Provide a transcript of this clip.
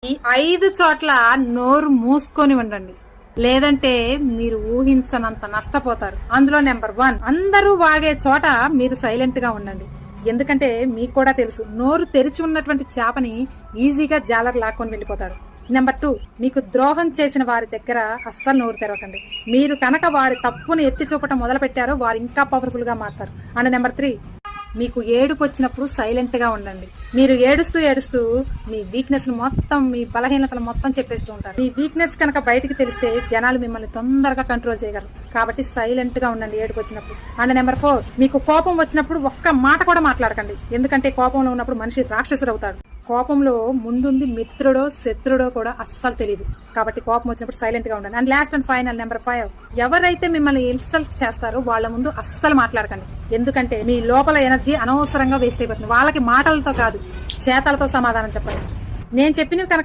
ఈ 5 చోట్ల నోరు మూసుకొని ఉండండి, లేదంటే మీరు ఊహించనంత నష్టపోతారు. అందులో నెంబర్ 1, అందరూ వాగే చోట మీరు సైలెంట్ గా ఉండండి. ఎందుకంటే మీకు కూడా తెలుసు, నోరు తెరిచి ఉన్నటువంటి చేపని ఈజీగా జాలర్ లాక్కొని వెళ్ళిపోతాడు. నెంబర్ 2, మీకు ద్రోహం చేసిన వారి దగ్గర అస్సలు నోరు తెరవకండి. మీరు కనుక వారి తప్పును ఎత్తి చూపటం మొదలు పెట్టారో వారు ఇంకా పవర్ఫుల్ గా మారుతారు. అండ్ నెంబర్ 3, మీకు ఏడుపు వచ్చినప్పుడు సైలెంట్ గా ఉండండి. మీరు ఏడుస్తూ మీ వీక్నెస్ మొత్తం, మీ బలహీనతలు మొత్తం చెప్పేస్తూ ఉంటారు. మీ వీక్నెస్ కనుక బయటికి తెలిస్తే జనాలు మిమ్మల్ని తొందరగా కంట్రోల్ చేయగలరు. కాబట్టి సైలెంట్ గా ఉండండి ఏడుపు వచ్చినప్పుడు. అండ్ నెంబర్ 4, మీకు కోపం వచ్చినప్పుడు ఒక్క మాట కూడా మాట్లాడకండి. ఎందుకంటే కోపంలో ఉన్నప్పుడు మనిషి రాక్షసుడు అవుతాడు. కోపంలో ముందుంది మిత్రుడో శత్రుడో కూడా అస్సలు తెలియదు. కాబట్టి కోపం వచ్చినప్పుడు సైలెంట్ గా ఉండండి. And last and final number 5, ఎవరైతే మిమ్మల్ని ఇన్సల్ట్ చేస్తారో వాళ్ళ ముందు అస్సలు మాట్లాడకండి. ఎందుకంటే మీ లోపల ఎనర్జీ అనవసరంగా వేస్ట్ అయిపోతుంది. వాళ్ళకి మాటలతో కాదు, చేతలతో సమాధానం చెప్పండి. నేను చెప్పినవి కనుక